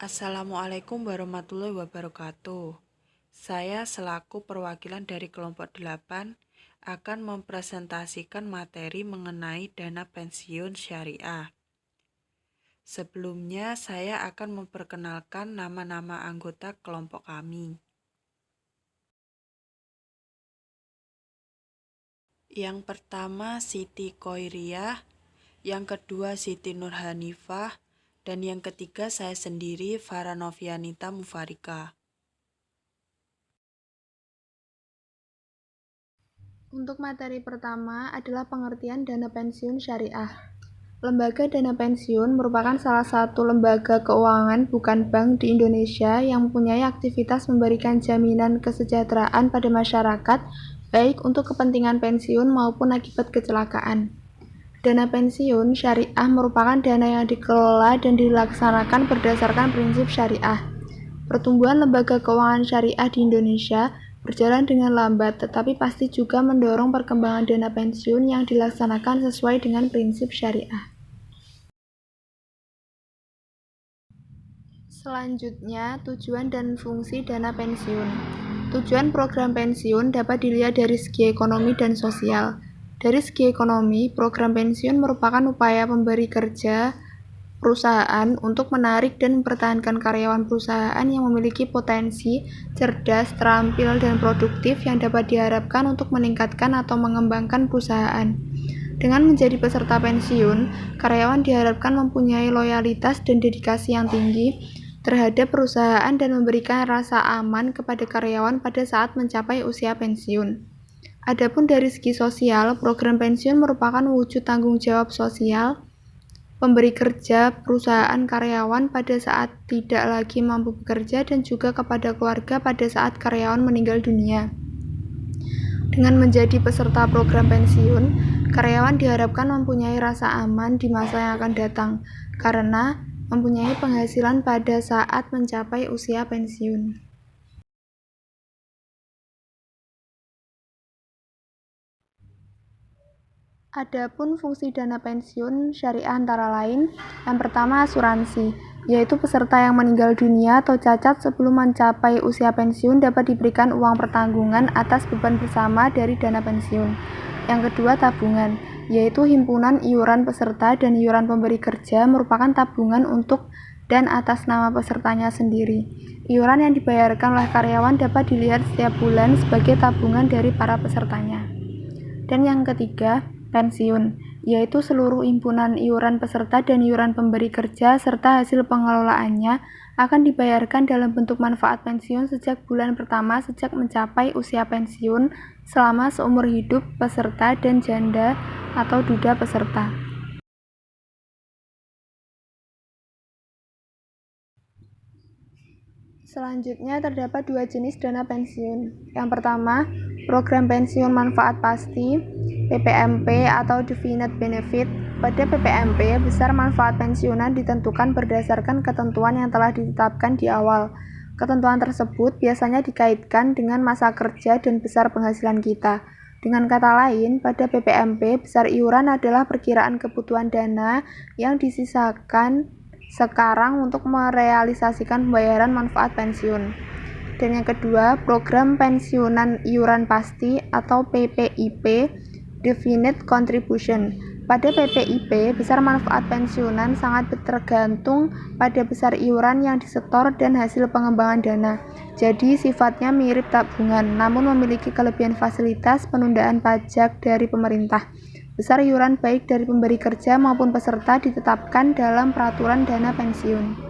Assalamualaikum warahmatullahi wabarakatuh. Saya selaku perwakilan dari kelompok 8 akan mempresentasikan materi mengenai dana pensiun syariah. Sebelumnya saya akan memperkenalkan nama-nama anggota kelompok kami. Yang pertama Siti Koiriah, yang kedua Siti Nurhanifah, dan yang ketiga saya sendiri Farah Novianita Mufarika. Untuk materi pertama adalah pengertian dana pensiun syariah. Lembaga dana pensiun merupakan salah satu lembaga keuangan bukan bank di Indonesia yang mempunyai aktivitas memberikan jaminan kesejahteraan pada masyarakat, baik untuk kepentingan pensiun maupun akibat kecelakaan. Dana pensiun syariah merupakan dana yang dikelola dan dilaksanakan berdasarkan prinsip syariah. Pertumbuhan lembaga keuangan syariah di Indonesia berjalan dengan lambat, tetapi pasti juga mendorong perkembangan dana pensiun yang dilaksanakan sesuai dengan prinsip syariah. Selanjutnya, tujuan dan fungsi dana pensiun. Tujuan program pensiun dapat dilihat dari segi ekonomi dan sosial. Dari segi ekonomi, program pensiun merupakan upaya pemberi kerja perusahaan untuk menarik dan mempertahankan karyawan perusahaan yang memiliki potensi, cerdas, terampil, dan produktif yang dapat diharapkan untuk meningkatkan atau mengembangkan perusahaan. Dengan menjadi peserta pensiun, karyawan diharapkan mempunyai loyalitas dan dedikasi yang tinggi terhadap perusahaan dan memberikan rasa aman kepada karyawan pada saat mencapai usia pensiun. Adapun dari segi sosial, program pensiun merupakan wujud tanggung jawab sosial pemberi kerja perusahaan karyawan pada saat tidak lagi mampu bekerja dan juga kepada keluarga pada saat karyawan meninggal dunia. Dengan menjadi peserta program pensiun, karyawan diharapkan mempunyai rasa aman di masa yang akan datang karena mempunyai penghasilan pada saat mencapai usia pensiun. Adapun fungsi dana pensiun syariah antara lain, yang pertama asuransi, yaitu peserta yang meninggal dunia atau cacat sebelum mencapai usia pensiun dapat diberikan uang pertanggungan atas beban bersama dari dana pensiun. Yang kedua tabungan, yaitu himpunan iuran peserta dan iuran pemberi kerja merupakan tabungan untuk dan atas nama pesertanya sendiri. Iuran yang dibayarkan oleh karyawan dapat dilihat setiap bulan sebagai tabungan dari para pesertanya. Dan yang ketiga, pensiun, yaitu seluruh himpunan iuran peserta dan iuran pemberi kerja serta hasil pengelolaannya akan dibayarkan dalam bentuk manfaat pensiun sejak bulan pertama sejak mencapai usia pensiun selama seumur hidup peserta dan janda atau duda peserta. Selanjutnya terdapat dua jenis dana pensiun. Yang pertama, program pensiun manfaat pasti (PPMP) atau Definite Benefit. Pada PPMP, besar manfaat pensiunan ditentukan berdasarkan ketentuan yang telah ditetapkan di awal. Ketentuan tersebut biasanya dikaitkan dengan masa kerja dan besar penghasilan kita. Dengan kata lain, pada PPMP, besar iuran adalah perkiraan kebutuhan dana yang disisakan sekarang untuk merealisasikan pembayaran manfaat pensiun. Dan yang kedua, program pensiunan iuran pasti atau PPIP Definite Contribution. Pada PPIP, besar manfaat pensiunan sangat tergantung pada besar iuran yang disetor dan hasil pengembangan dana. Jadi sifatnya mirip tabungan, namun memiliki kelebihan fasilitas penundaan pajak dari pemerintah. Besar iuran baik dari pemberi kerja maupun peserta ditetapkan dalam peraturan dana pensiun.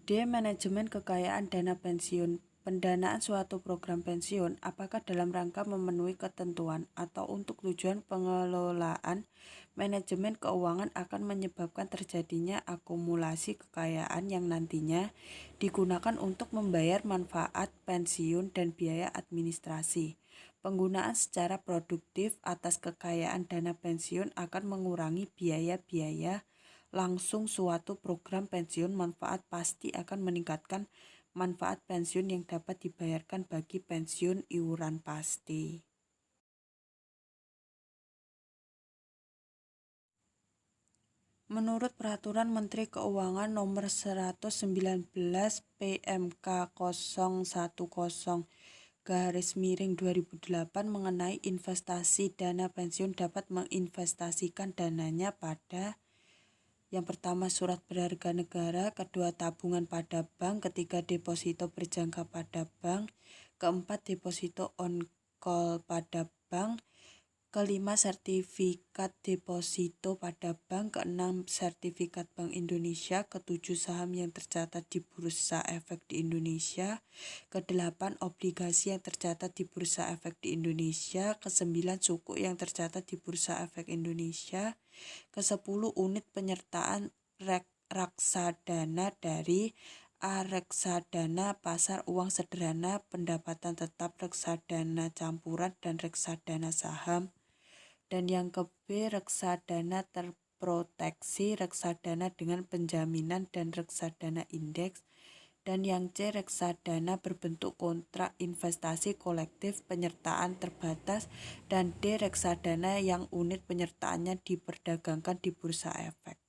D. Manajemen kekayaan dana pensiun. Pendanaan suatu program pensiun apakah dalam rangka memenuhi ketentuan atau untuk tujuan pengelolaan manajemen keuangan akan menyebabkan terjadinya akumulasi kekayaan yang nantinya digunakan untuk membayar manfaat pensiun dan biaya administrasi. Penggunaan secara produktif atas kekayaan dana pensiun akan mengurangi biaya-biaya langsung. Suatu program pensiun manfaat pasti akan meningkatkan manfaat pensiun yang dapat dibayarkan bagi pensiun iuran pasti. Menurut Peraturan Menteri Keuangan Nomor 119 PMK 010/2008 mengenai investasi dana pensiun dapat menginvestasikan dananya pada yang pertama surat berharga negara, kedua tabungan pada bank, ketiga deposito berjangka pada bank, keempat deposito on call pada bank, kelima sertifikat deposito pada bank, keenam sertifikat Bank Indonesia, ketujuh saham yang tercatat di Bursa Efek di Indonesia, kedelapan obligasi yang tercatat di Bursa Efek di Indonesia, kesembilan suku yang tercatat di Bursa Efek Indonesia, ke-10 unit penyertaan reksadana dari reksadana pasar uang sederhana, pendapatan tetap, reksadana campuran, dan reksadana saham. Dan yang ke-B reksadana terproteksi, reksadana dengan penjaminan, dan reksadana indeks. Dan yang C reksadana berbentuk kontrak investasi kolektif penyertaan terbatas, dan D reksadana yang unit penyertaannya diperdagangkan di Bursa Efek.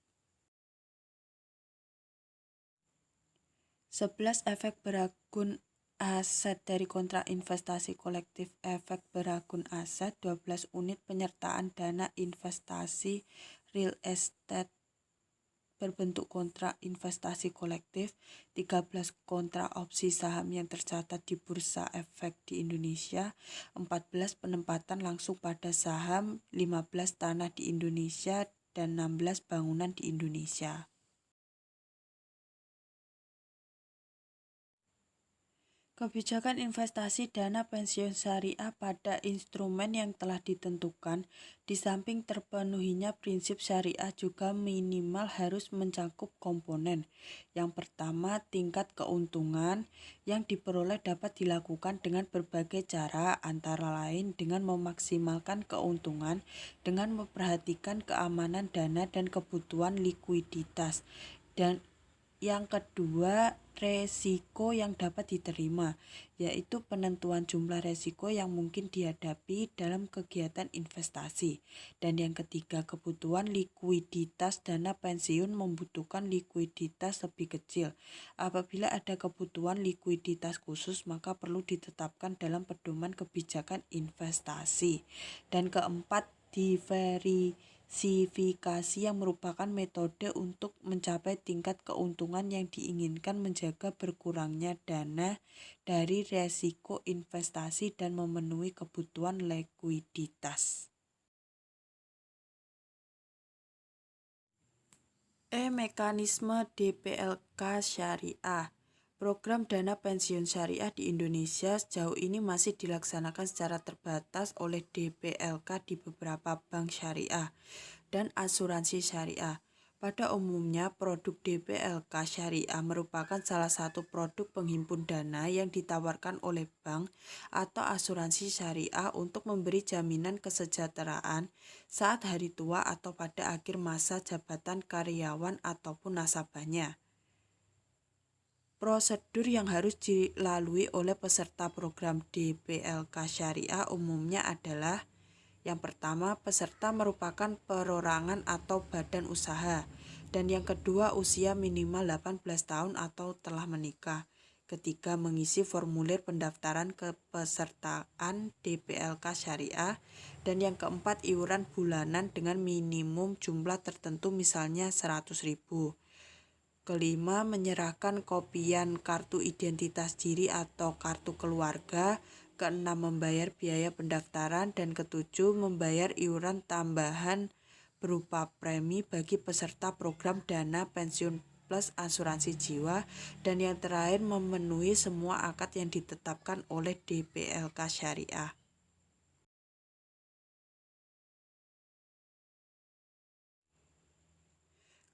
11 efek beragun aset dari kontrak investasi kolektif. Efek beragun aset 12 unit penyertaan dana investasi real estate berbentuk kontrak investasi kolektif, 13 kontrak opsi saham yang tercatat di Bursa Efek di Indonesia, 14 penempatan langsung pada saham, 15 tanah di Indonesia, dan 16 bangunan di Indonesia. Kebijakan investasi dana pensiun syariah pada instrumen yang telah ditentukan, di samping terpenuhinya prinsip syariah juga minimal harus mencakup komponen. Yang pertama, tingkat keuntungan yang diperoleh dapat dilakukan dengan berbagai cara, antara lain dengan memaksimalkan keuntungan dengan memperhatikan keamanan dana dan kebutuhan likuiditas. Dan yang kedua, resiko yang dapat diterima, yaitu penentuan jumlah resiko yang mungkin dihadapi dalam kegiatan investasi. Dan yang ketiga, kebutuhan likuiditas dana pensiun membutuhkan likuiditas lebih kecil. Apabila ada kebutuhan likuiditas khusus, maka perlu ditetapkan dalam pedoman kebijakan investasi. Dan keempat, diversifikasi yang merupakan metode untuk mencapai tingkat keuntungan yang diinginkan, menjaga berkurangnya dana dari resiko investasi dan memenuhi kebutuhan likuiditas. Mekanisme DPLK Syariah. Program dana pensiun syariah di Indonesia sejauh ini masih dilaksanakan secara terbatas oleh DPLK di beberapa bank syariah dan asuransi syariah. Pada umumnya, produk DPLK syariah merupakan salah satu produk penghimpun dana yang ditawarkan oleh bank atau asuransi syariah untuk memberi jaminan kesejahteraan saat hari tua atau pada akhir masa jabatan karyawan ataupun nasabahnya. Prosedur yang harus dilalui oleh peserta program DPLK Syariah umumnya adalah: yang pertama, peserta merupakan perorangan atau badan usaha, dan yang kedua, usia minimal 18 tahun atau telah menikah. Ketiga, mengisi formulir pendaftaran kepesertaan DPLK Syariah, dan yang keempat, iuran bulanan dengan minimum jumlah tertentu, misalnya 100.000. Kelima, menyerahkan kopian kartu identitas diri atau kartu keluarga. Keenam, membayar biaya pendaftaran. Dan ketujuh, membayar iuran tambahan berupa premi bagi peserta program dana pensiun plus asuransi jiwa. Dan yang terakhir, memenuhi semua akad yang ditetapkan oleh DPLK Syariah.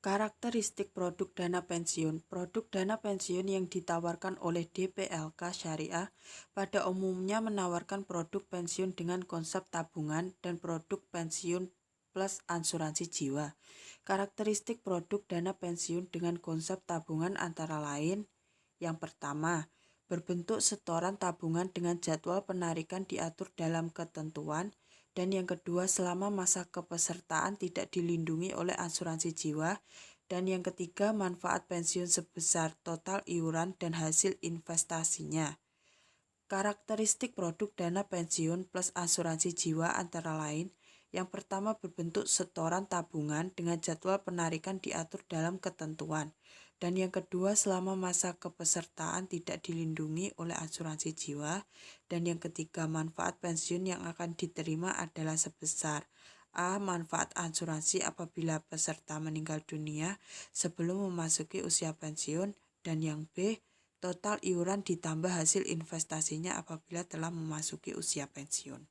Karakteristik produk dana pensiun. Produk dana pensiun yang ditawarkan oleh DPLK Syariah pada umumnya menawarkan produk pensiun dengan konsep tabungan dan produk pensiun plus asuransi jiwa. Karakteristik produk dana pensiun dengan konsep tabungan antara lain: yang pertama, berbentuk setoran tabungan dengan jadwal penarikan diatur dalam ketentuan. Dan yang kedua, selama masa kepesertaan tidak dilindungi oleh asuransi jiwa. Dan yang ketiga, manfaat pensiun sebesar total iuran dan hasil investasinya. Karakteristik produk dana pensiun plus asuransi jiwa antara lain, yang pertama berbentuk setoran tabungan dengan jadwal penarikan diatur dalam ketentuan. Dan yang kedua, selama masa kepesertaan tidak dilindungi oleh asuransi jiwa. Dan yang ketiga, manfaat pensiun yang akan diterima adalah sebesar A. Manfaat asuransi apabila peserta meninggal dunia sebelum memasuki usia pensiun. Dan yang B. Total iuran ditambah hasil investasinya apabila telah memasuki usia pensiun.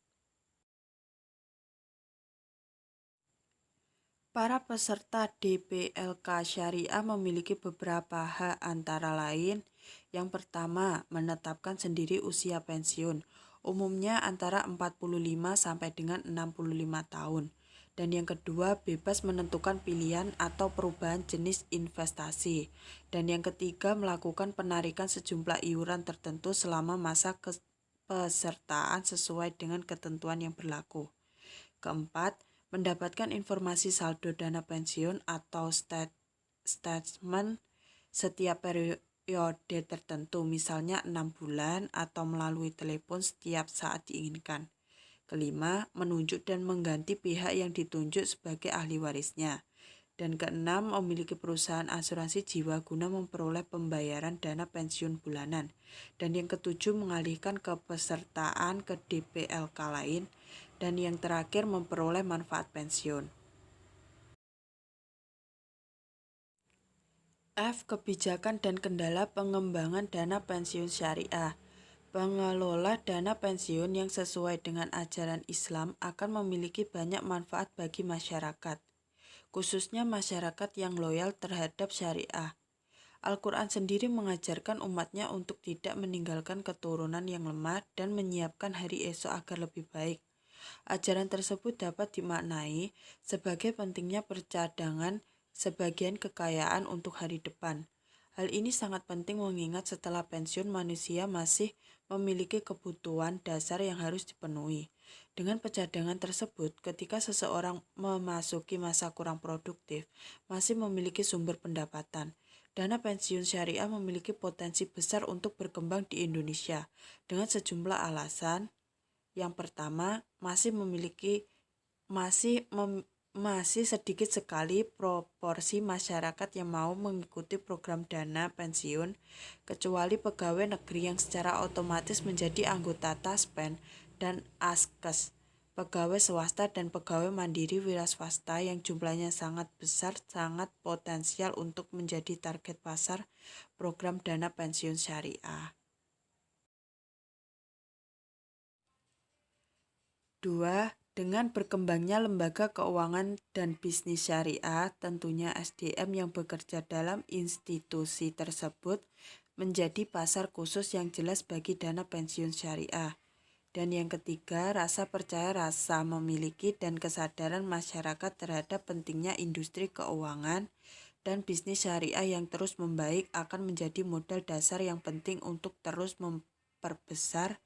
Para peserta DPLK Syariah memiliki beberapa hak antara lain. Yang pertama, menetapkan sendiri usia pensiun, umumnya antara 45 sampai dengan 65 tahun. Dan yang kedua, bebas menentukan pilihan atau perubahan jenis investasi. Dan yang ketiga, melakukan penarikan sejumlah iuran tertentu selama masa pesertaan sesuai dengan ketentuan yang berlaku. Keempat, mendapatkan informasi saldo dana pensiun atau statement setiap periode tertentu, misalnya 6 bulan atau melalui telepon setiap saat diinginkan. Kelima, menunjuk dan mengganti pihak yang ditunjuk sebagai ahli warisnya. Dan keenam, memiliki perusahaan asuransi jiwa guna memperoleh pembayaran dana pensiun bulanan. Dan yang ketujuh, mengalihkan kepesertaan ke DPLK lain. Dan yang terakhir, memperoleh manfaat pensiun. F. Kebijakan dan kendala pengembangan dana pensiun syariah. Pengelola dana pensiun yang sesuai dengan ajaran Islam akan memiliki banyak manfaat bagi masyarakat, khususnya masyarakat yang loyal terhadap syariah. Al-Quran sendiri mengajarkan umatnya untuk tidak meninggalkan keturunan yang lemah dan menyiapkan hari esok agar lebih baik. Ajaran tersebut dapat dimaknai sebagai pentingnya percadangan sebagian kekayaan untuk hari depan. Hal ini sangat penting mengingat setelah pensiun manusia masih memiliki kebutuhan dasar yang harus dipenuhi. Dengan pencadangan tersebut, ketika seseorang memasuki masa kurang produktif, masih memiliki sumber pendapatan. Dana pensiun syariah memiliki potensi besar untuk berkembang di Indonesia dengan sejumlah alasan. Yang pertama, masih sedikit sekali proporsi masyarakat yang mau mengikuti program dana pensiun, kecuali pegawai negeri yang secara otomatis menjadi anggota Taspen dan Askes, pegawai swasta dan pegawai mandiri wira swasta yang jumlahnya sangat besar sangat potensial untuk menjadi target pasar program dana pensiun syariah. 2. Dengan berkembangnya lembaga keuangan dan bisnis syariah, tentunya SDM yang bekerja dalam institusi tersebut menjadi pasar khusus yang jelas bagi dana pensiun syariah. Dan yang ketiga, rasa percaya rasa memiliki dan kesadaran masyarakat terhadap pentingnya industri keuangan dan bisnis syariah yang terus membaik akan menjadi modal dasar yang penting untuk terus memperbesar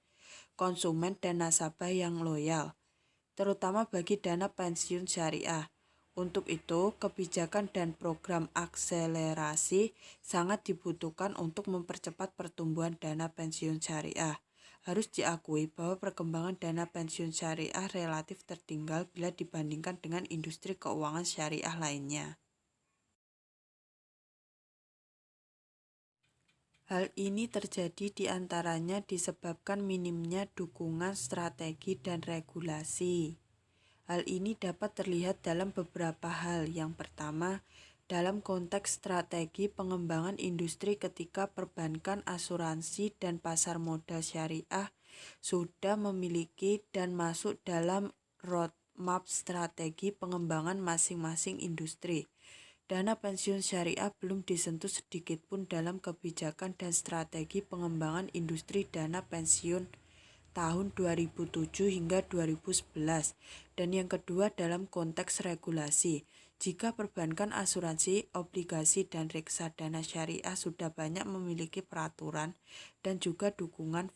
konsumen dan nasabah yang loyal, terutama bagi dana pensiun syariah. Untuk itu, kebijakan dan program akselerasi sangat dibutuhkan untuk mempercepat pertumbuhan dana pensiun syariah. Harus diakui bahwa perkembangan dana pensiun syariah relatif tertinggal bila dibandingkan dengan industri keuangan syariah lainnya. Hal ini terjadi diantaranya disebabkan minimnya dukungan strategi dan regulasi. Hal ini dapat terlihat dalam beberapa hal. Yang pertama, dalam konteks strategi pengembangan industri ketika perbankan, asuransi, dan pasar modal syariah sudah memiliki dan masuk dalam roadmap strategi pengembangan masing-masing industri. Dana pensiun syariah belum disentuh sedikitpun dalam kebijakan dan strategi pengembangan industri dana pensiun tahun 2007 hingga 2011. Dan yang kedua dalam konteks regulasi. Jika perbankan, asuransi, obligasi, dan reksadana syariah sudah banyak memiliki peraturan dan juga dukungan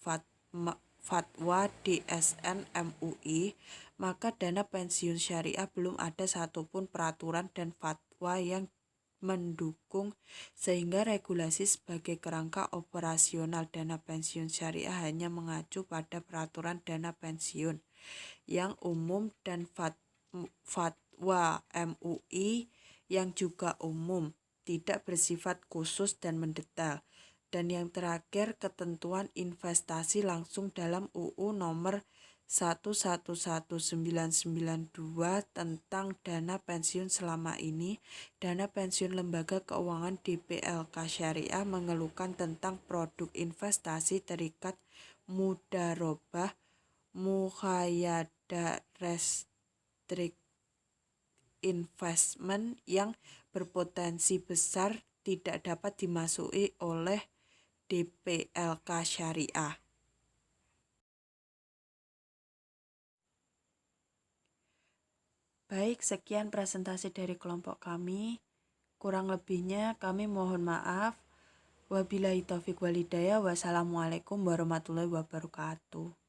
fatwa DSN MUI, maka dana pensiun syariah belum ada satupun peraturan dan fatwa yang mendukung, sehingga regulasi sebagai kerangka operasional dana pensiun syariah hanya mengacu pada peraturan dana pensiun yang umum dan fatwa MUI yang juga umum, tidak bersifat khusus dan mendetail. Dan yang terakhir, ketentuan investasi langsung dalam UU nomor 111992 tentang dana pensiun. Selama ini, dana pensiun lembaga keuangan DPLK Syariah mengeluhkan tentang produk investasi terikat mudharabah muqayyadah restrict investment yang berpotensi besar tidak dapat dimasuki oleh DPLK Syariah. Baik, sekian presentasi dari kelompok kami. Kurang lebihnya kami mohon maaf. Wabillahi taufiq walhidayah. Wassalamualaikum warahmatullahi wabarakatuh.